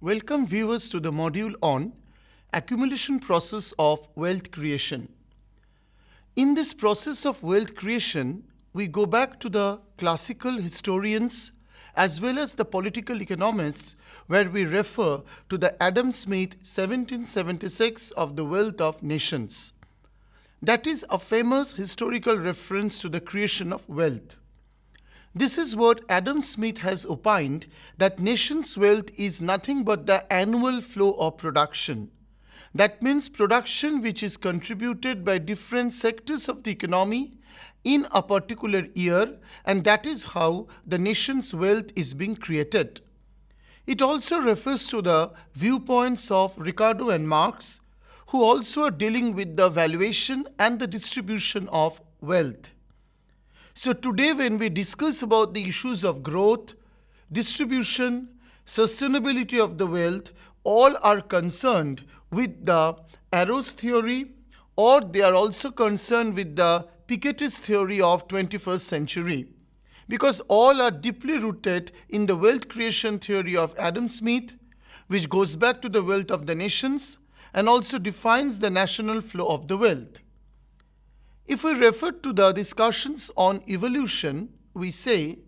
Welcome viewers to the module on accumulation process of wealth creation. In this process of wealth creation, we go back to the classical historians as well as the political economists where we refer to the Adam Smith 1776 of the Wealth of Nations. That is a famous historical reference to the creation of wealth. This is what Adam Smith has opined, that nation's wealth is nothing but the annual flow of production. That means production which is contributed by different sectors of the economy in a particular year, and that is how the nation's wealth is being created. It also refers to the viewpoints of Ricardo and Marx, who also are dealing with the valuation and the distribution of wealth. So today when we discuss about the issues of growth, distribution, sustainability of the wealth, all are concerned with the Arrow's theory, or they are also concerned with the Piketty's theory of 21st century, because all are deeply rooted in the wealth creation theory of Adam Smith, which goes back to the wealth of the nations and also defines the national flow of the wealth. If we refer to the discussions on evolution, we say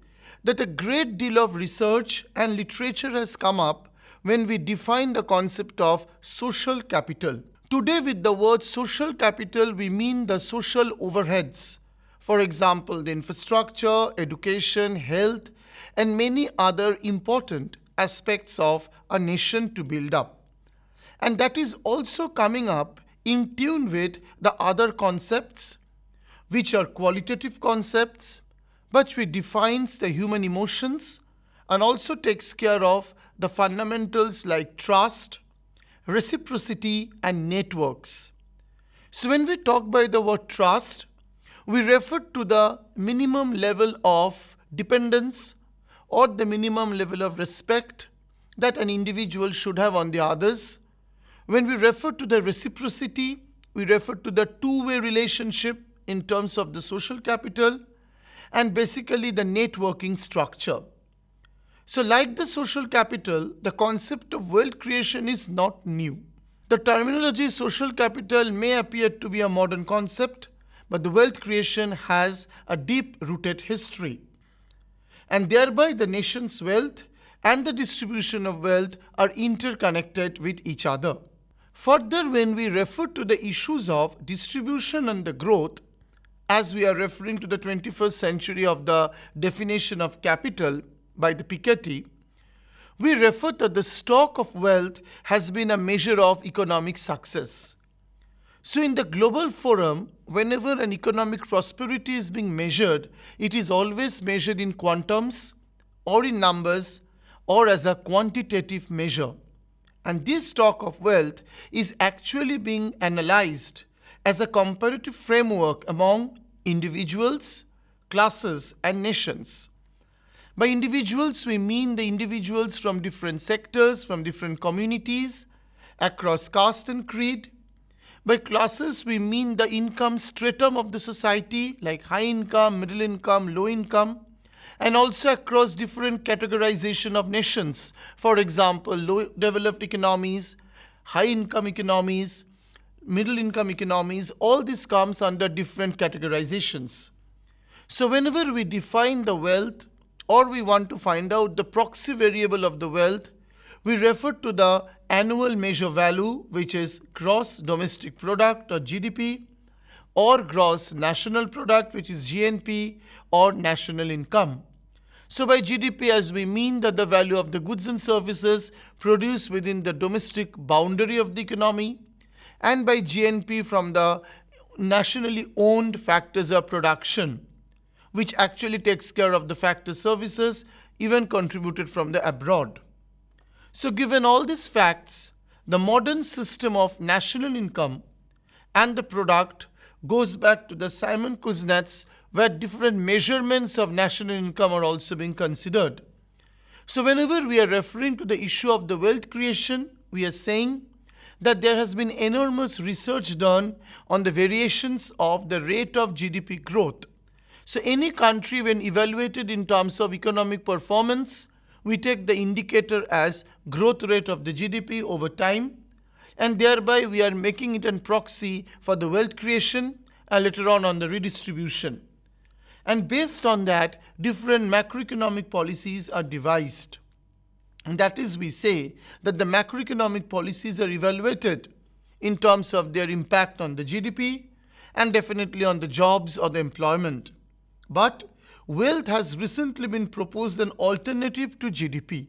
that a great deal of research and literature has come up when we define the concept of social capital. Today, with the word social capital, we mean the social overheads. For example, the infrastructure, education, health, and many other important aspects of a nation to build up. And that is also coming up in tune with the other concepts, which are qualitative concepts, but which defines the human emotions and also takes care of the fundamentals like trust, reciprocity, and networks. So when we talk by the word trust, we refer to the minimum level of dependence or the minimum level of respect that an individual should have on the others. When we refer to the reciprocity, we refer to the two-way relationship in terms of the social capital and basically the networking structure. So like the social capital, the concept of wealth creation is not new. The terminology social capital may appear to be a modern concept, but the wealth creation has a deep-rooted history. And thereby the nation's wealth and the distribution of wealth are interconnected with each other. Further, when we refer to the issues of distribution and the growth, as we are referring to the 21st century of the definition of capital by the Piketty, we refer to the stock of wealth has been a measure of economic success. So in the global forum, whenever an economic prosperity is being measured, it is always measured in quantums or in numbers or as a quantitative measure. And this stock of wealth is actually being analyzed as a comparative framework among individuals, classes, and nations. By individuals, we mean the individuals from different sectors, from different communities, across caste and creed. By classes, we mean the income stratum of the society, like high income, middle income, low income, and also across different categorization of nations. For example, low developed economies, high income economies, middle income economies, all this comes under different categorizations. So whenever we define the wealth or we want to find out the proxy variable of the wealth, we refer to the annual measure value, which is gross domestic product or GDP, or gross national product, which is GNP, or national income. So by GDP, as we mean that the value of the goods and services produced within the domestic boundary of the economy, and by GNP from the nationally owned factors of production, which actually takes care of the factor services even contributed from the abroad. So given all these facts, the modern system of national income and the product goes back to the Simon Kuznets, where different measurements of national income are also being considered. So whenever we are referring to the issue of the wealth creation, we are saying that there has been enormous research done on the variations of the rate of GDP growth. So any country, when evaluated in terms of economic performance, we take the indicator as growth rate of the GDP over time, and thereby we are making it a proxy for the wealth creation and later on the redistribution. And based on that, different macroeconomic policies are devised. And that is, we say that the macroeconomic policies are evaluated in terms of their impact on the GDP and definitely on the jobs or the employment. But wealth has recently been proposed an alternative to GDP.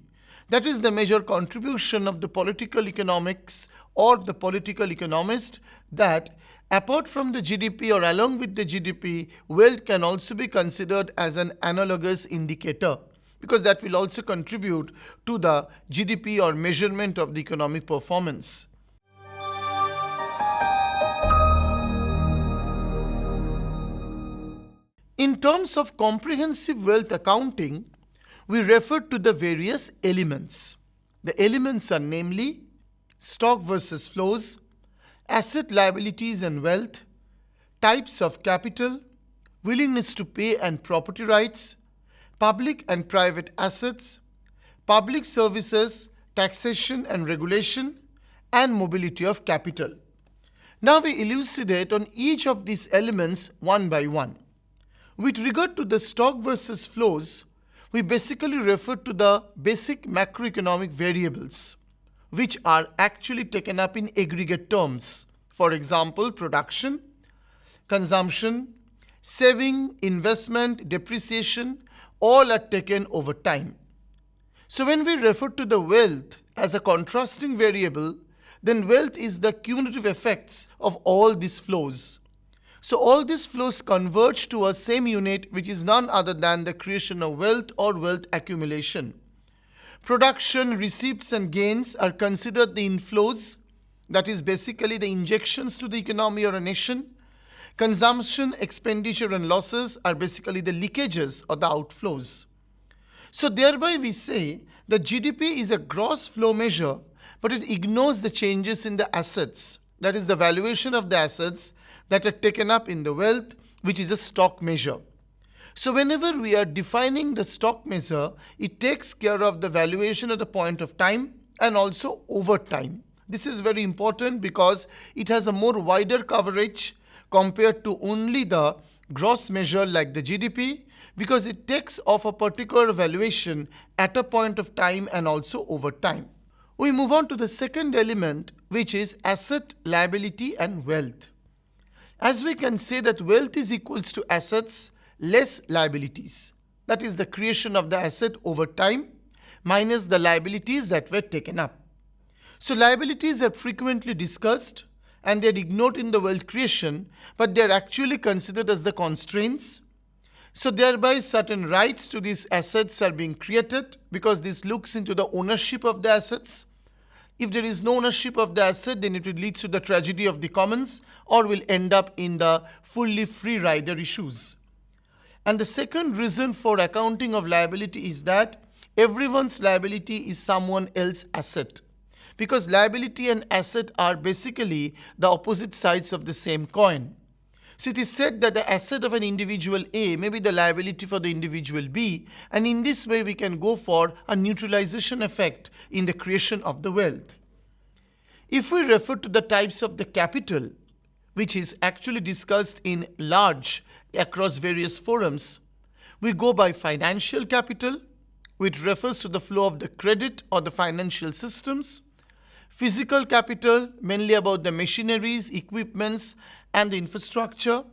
That is the major contribution of the political economics or the political economist, that apart from the GDP or along with the GDP, wealth can also be considered as an analogous indicator, because that will also contribute to the GDP or measurement of the economic performance. In terms of comprehensive wealth accounting, we refer to the various elements. The elements are namely stock versus flows, asset, liabilities and wealth, types of capital, willingness to pay and property rights, public and private assets, public services, taxation and regulation, and mobility of capital. Now we elucidate on each of these elements one by one. With regard to the stock versus flows, we basically refer to the basic macroeconomic variables, which are actually taken up in aggregate terms. For example, production, consumption, saving, investment, depreciation, all are taken over time. So when we refer to the wealth as a contrasting variable, then wealth is the cumulative effects of all these flows. So all these flows converge to a same unit, which is none other than the creation of wealth or wealth accumulation. Production, receipts and gains are considered the inflows, that is basically the injections to the economy or a nation. Consumption, expenditure and losses are basically the leakages or the outflows. So thereby we say that GDP is a gross flow measure, but it ignores the changes in the assets, that is the valuation of the assets that are taken up in the wealth, which is a stock measure. So whenever we are defining the stock measure, it takes care of the valuation at the point of time and also over time. This is very important because it has a more wider coverage compared to only the gross measure like the GDP, because it takes off a particular valuation at a point of time and also over time. We move on to the second element, which is asset, liability and wealth. As we can say that wealth is equals to assets less liabilities. That is the creation of the asset over time minus the liabilities that were taken up. So liabilities are frequently discussed and they are ignored in the wealth creation, but they are actually considered as the constraints. So thereby certain rights to these assets are being created because this looks into the ownership of the assets. If there is no ownership of the asset, then it will lead to the tragedy of the commons or will end up in the fully free rider issues. And the second reason for accounting of liability is that everyone's liability is someone else's asset, because liability and asset are basically the opposite sides of the same coin. So it is said that the asset of an individual A may be the liability for the individual B, and in this way we can go for a neutralization effect in the creation of the wealth. If we refer to the types of the capital, which is actually discussed in large across various forums, we go by financial capital, which refers to the flow of the credit or the financial systems. Physical capital, mainly about the machineries, equipments and the infrastructure.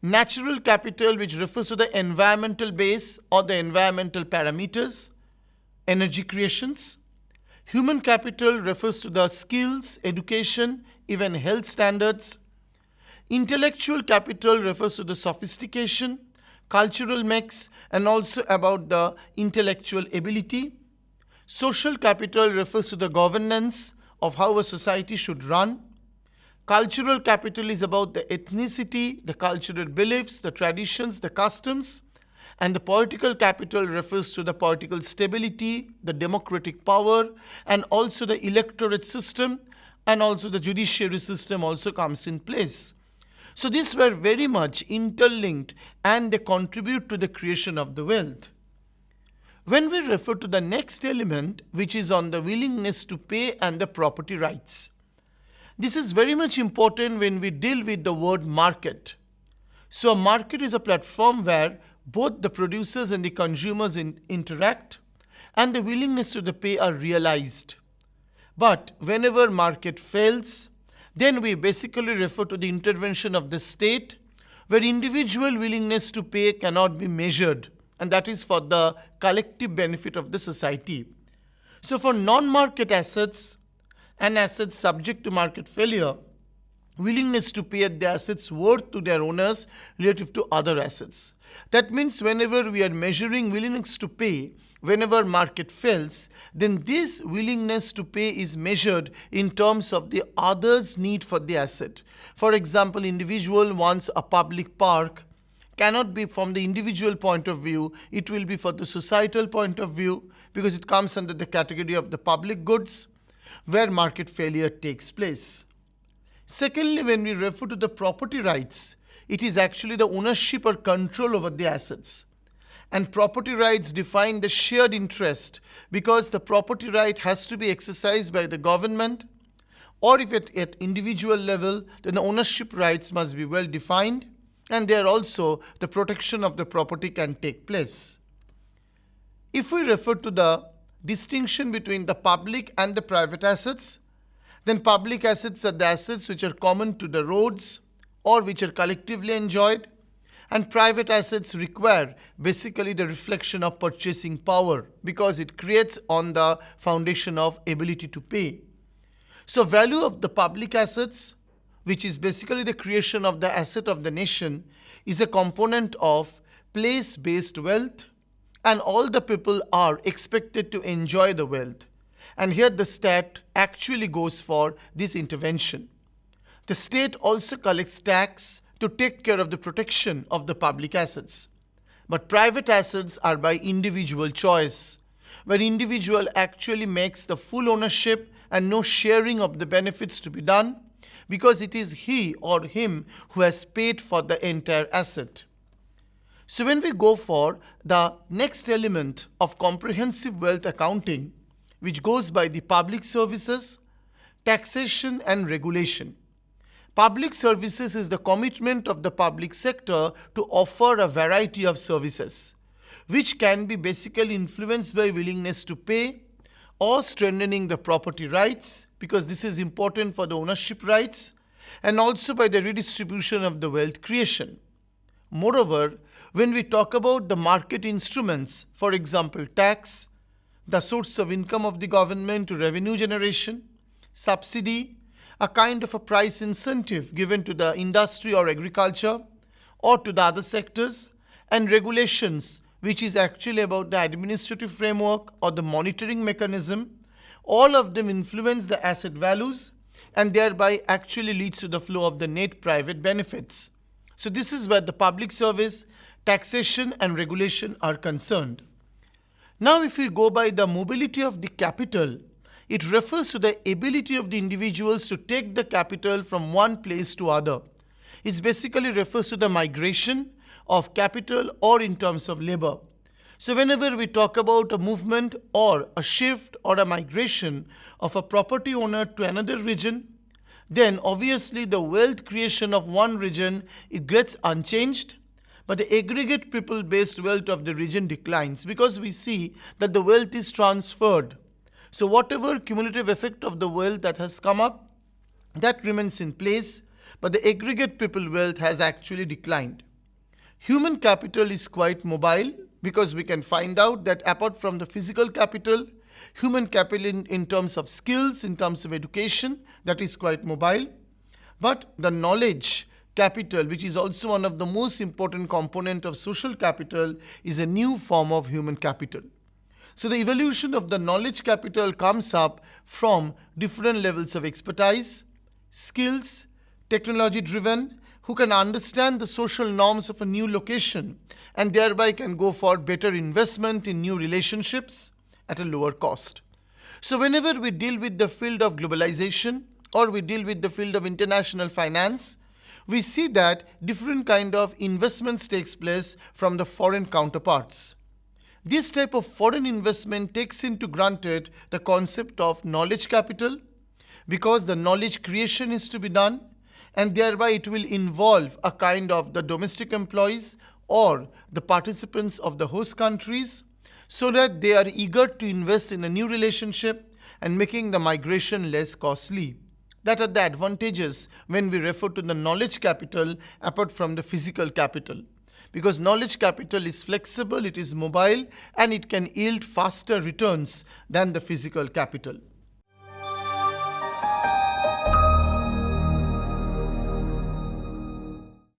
Natural capital, which refers to the environmental base or the environmental parameters, energy creations. Human capital refers to the skills, education, even health standards. Intellectual capital refers to the sophistication, cultural mix, and also about the intellectual ability. Social capital refers to the governance of how a society should run. Cultural capital is about the ethnicity, the cultural beliefs, the traditions, the customs. And the political capital refers to the political stability, the democratic power, and also the electorate system, and also the judiciary system also comes in place. So these were very much interlinked and they contribute to the creation of the wealth. When we refer to the next element, which is on the willingness to pay and the property rights, this is very much important when we deal with the word market. So a market is a platform where both the producers and the consumers interact and the willingness to the pay are realized. But whenever market fails, then we basically refer to the intervention of the state where individual willingness to pay cannot be measured, and that is for the collective benefit of the society. So for non-market assets and assets subject to market failure, willingness to pay the assets worth to their owners relative to other assets. That means whenever we are measuring willingness to pay, whenever market fails, then this willingness to pay is measured in terms of the other's need for the asset. For example, individual wants a public park, cannot be from the individual point of view, it will be for the societal point of view because it comes under the category of the public goods where market failure takes place. Secondly, when we refer to the property rights, it is actually the ownership or control over the assets. And property rights define the shared interest because the property right has to be exercised by the government, or if at individual level, then the ownership rights must be well defined, and there also the protection of the property can take place. If we refer to the distinction between the public and the private assets, then public assets are the assets which are common to the roads or which are collectively enjoyed, and private assets require basically the reflection of purchasing power because it creates on the foundation of ability to pay. So value of the public assets, which is basically the creation of the asset of the nation, is a component of place-based wealth, and all the people are expected to enjoy the wealth. And here the state actually goes for this intervention. The state also collects tax to take care of the protection of the public assets. But private assets are by individual choice, where individual actually makes the full ownership and no sharing of the benefits to be done because it is he or him who has paid for the entire asset. So when we go for the next element of comprehensive wealth accounting, which goes by the public services, taxation and regulation. Public services is the commitment of the public sector to offer a variety of services, which can be basically influenced by willingness to pay or strengthening the property rights, because this is important for the ownership rights, and also by the redistribution of the wealth creation. Moreover, when we talk about the market instruments, for example, tax, the source of income of the government to revenue generation, subsidy, a kind of a price incentive given to the industry or agriculture or to the other sectors, and regulations, which is actually about the administrative framework or the monitoring mechanism, all of them influence the asset values and thereby actually leads to the flow of the net private benefits. So this is where the public service, taxation and regulation are concerned. Now if we go by the mobility of the capital, it refers to the ability of the individuals to take the capital from one place to other. It basically refers to the migration of capital or in terms of labor. So whenever we talk about a movement or a shift or a migration of a property owner to another region, then obviously the wealth creation of one region, it gets unchanged, but the aggregate people-based wealth of the region declines because we see that the wealth is transferred. So whatever cumulative effect of the wealth that has come up, that remains in place, but the aggregate people wealth has actually declined. Human capital is quite mobile because we can find out that apart from the physical capital, human capital in terms of skills, in terms of education, that is quite mobile. But the knowledge capital, which is also one of the most important component of social capital, is a new form of human capital. So the evolution of the knowledge capital comes up from different levels of expertise, skills, technology driven, who can understand the social norms of a new location and thereby can go for better investment in new relationships at a lower cost. So whenever we deal with the field of globalization or we deal with the field of international finance, we see that different kind of investments takes place from the foreign counterparts. This type of foreign investment takes into granted the concept of knowledge capital because the knowledge creation is to be done, and thereby it will involve a kind of the domestic employees or the participants of the host countries so that they are eager to invest in a new relationship and making the migration less costly. That are the advantages when we refer to the knowledge capital apart from the physical capital. Because knowledge capital is flexible, it is mobile, and it can yield faster returns than the physical capital.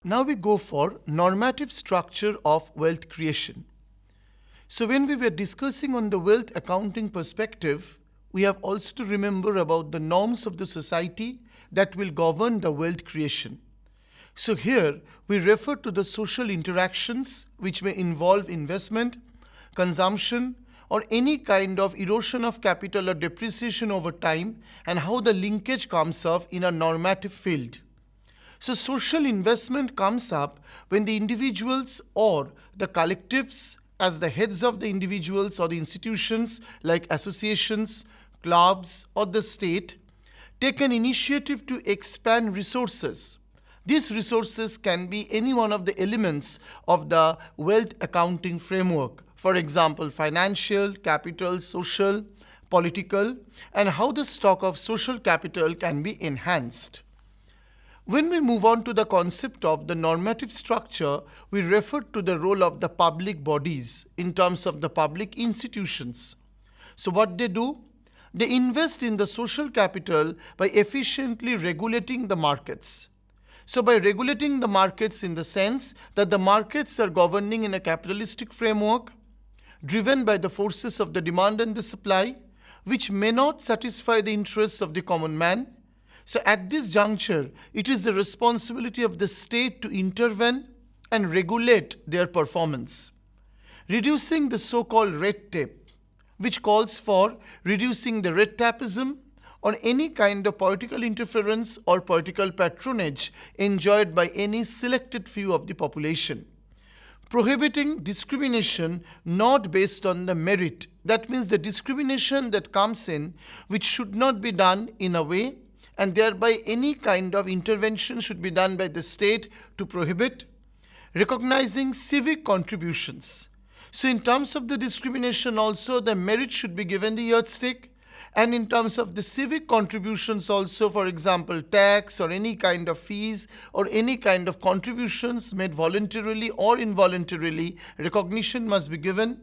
Now we go for normative structure of wealth creation. So when we were discussing on the wealth accounting perspective, we have also to remember about the norms of the society that will govern the wealth creation. So here we refer to the social interactions which may involve investment, consumption, or any kind of erosion of capital or depreciation over time, and how the linkage comes up in a normative field. So social investment comes up when the individuals or the collectives as the heads of the individuals or the institutions like associations, clubs or the state take an initiative to expand resources. These resources can be any one of the elements of the wealth accounting framework. For example, financial, capital, social, political, and how the stock of social capital can be enhanced. When we move on to the concept of the normative structure, we refer to the role of the public bodies in terms of the public institutions. So what they do? They invest in the social capital by efficiently regulating the markets. So by regulating the markets in the sense that the markets are governing in a capitalistic framework, driven by the forces of the demand and the supply, which may not satisfy the interests of the common man. So at this juncture, it is the responsibility of the state to intervene and regulate their performance. Reducing the so-called red tape, which calls for reducing the red tapeism or any kind of political interference or political patronage enjoyed by any selected few of the population. Prohibiting discrimination not based on the merit. That means the discrimination that comes in which should not be done in a way, and thereby any kind of intervention should be done by the state to prohibit. Recognizing civic contributions. So in terms of the discrimination also, the merit should be given the yardstick, and in terms of the civic contributions also, for example, tax or any kind of fees or any kind of contributions made voluntarily or involuntarily, recognition must be given.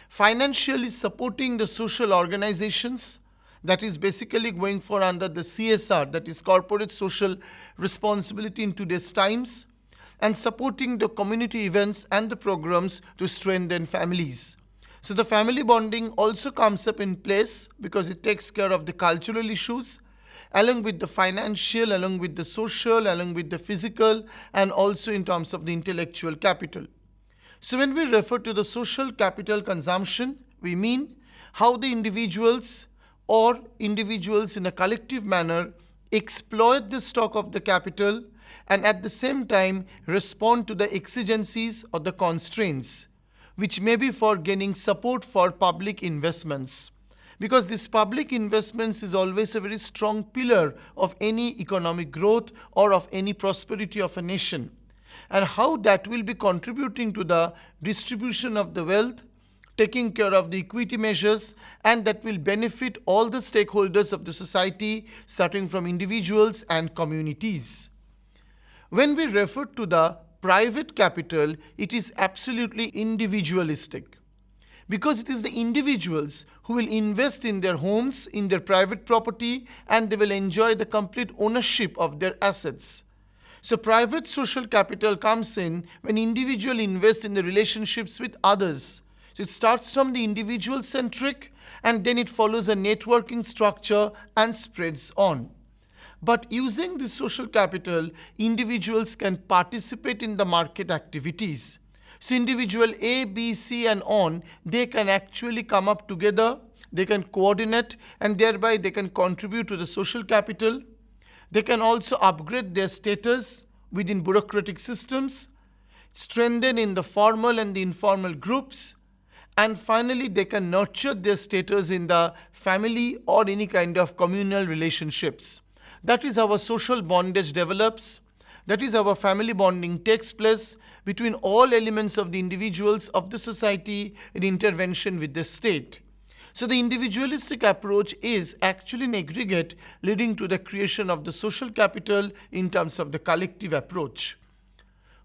Financially supporting the social organizations, that is basically going for under the CSR, that is corporate social responsibility in today's times, and supporting the community events and the programs to strengthen families. So the family bonding also comes up in place because it takes care of the cultural issues along with the financial, along with the social, along with the physical, and also in terms of the intellectual capital. So when we refer to the social capital consumption, we mean how the individuals or individuals in a collective manner exploit the stock of the capital and at the same time respond to the exigencies or the constraints, which may be for gaining support for public investments. Because this public investments is always a very strong pillar of any economic growth or of any prosperity of a nation. And how that will be contributing to the distribution of the wealth, taking care of the equity measures, and that will benefit all the stakeholders of the society, starting from individuals and communities. When we refer to the private capital, it is absolutely individualistic because it is the individuals who will invest in their homes, in their private property, and they will enjoy the complete ownership of their assets. So private social capital comes in when individuals invest in the relationships with others. So it starts from the individual centric and then it follows a networking structure and spreads on. But using this social capital, individuals can participate in the market activities. So individual A, B, C and on, they can actually come up together, they can coordinate and thereby they can contribute to the social capital. They can also upgrade their status within bureaucratic systems, strengthen in the formal and the informal groups, and finally they can nurture their status in the family or any kind of communal relationships. That is how a social bondage develops. That is how a family bonding takes place between all elements of the individuals of the society in intervention with the state. So the individualistic approach is actually an aggregate leading to the creation of the social capital in terms of the collective approach.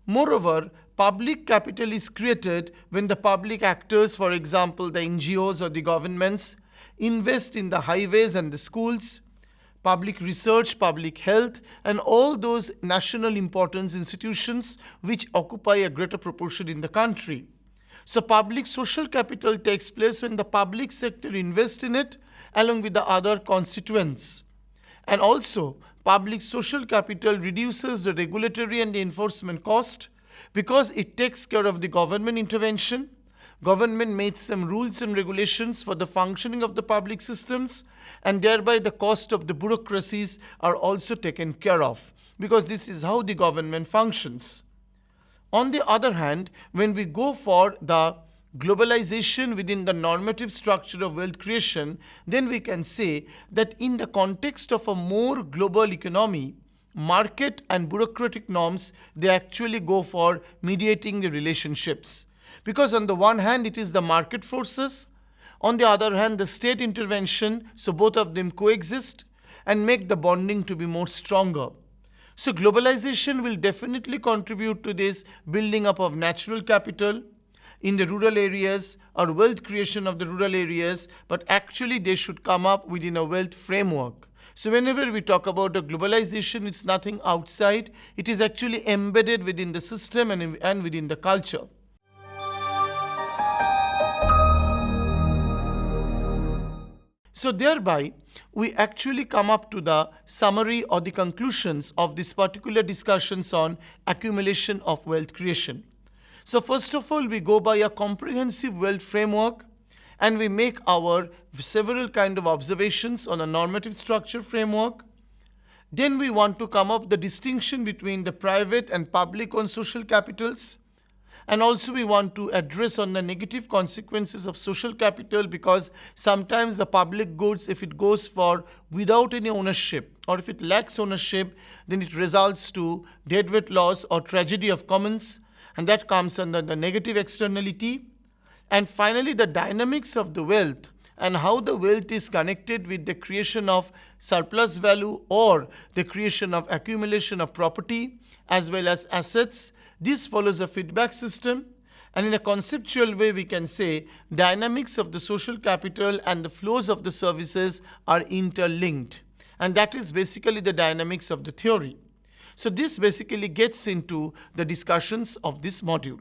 Moreover, public capital is created when the public actors, for example the NGOs or the governments, invest in the highways and the schools, public research, public health, and all those national importance institutions which occupy a greater proportion in the country. So public social capital takes place when the public sector invests in it along with the other constituents. And also, public social capital reduces the regulatory and the enforcement cost because it takes care of the government intervention. Government makes some rules and regulations for the functioning of the public systems, and thereby the cost of the bureaucracies are also taken care of, because this is how the government functions. On the other hand, when we go for the globalization within the normative structure of wealth creation, then we can say that in the context of a more global economy, market and bureaucratic norms, they actually go for mediating the relationships. Because on the one hand, it is the market forces, on the other hand, the state intervention, so both of them coexist and make the bonding to be more stronger. So globalization will definitely contribute to this building up of natural capital in the rural areas or wealth creation of the rural areas, but actually they should come up within a wealth framework. So whenever we talk about a globalization, it's nothing outside, it is actually embedded within the system and within the culture. So thereby, we actually come up to the summary or the conclusions of this particular discussions on accumulation of wealth creation. So first of all, we go by a comprehensive wealth framework and we make our several kind of observations on a normative structure framework. Then we want to come up the distinction between the private and public owned social capitals. And also we want to address on the negative consequences of social capital, because sometimes the public goods, if it goes for without any ownership or if it lacks ownership, then it results to deadweight loss or tragedy of commons, and that comes under the negative externality. And finally, the dynamics of the wealth and how the wealth is connected with the creation of surplus value or the creation of accumulation of property as well as assets. This follows a feedback system, and in a conceptual way we can say dynamics of the social capital and the flows of the services are interlinked, and that is basically the dynamics of the theory. So this basically gets into the discussions of this module.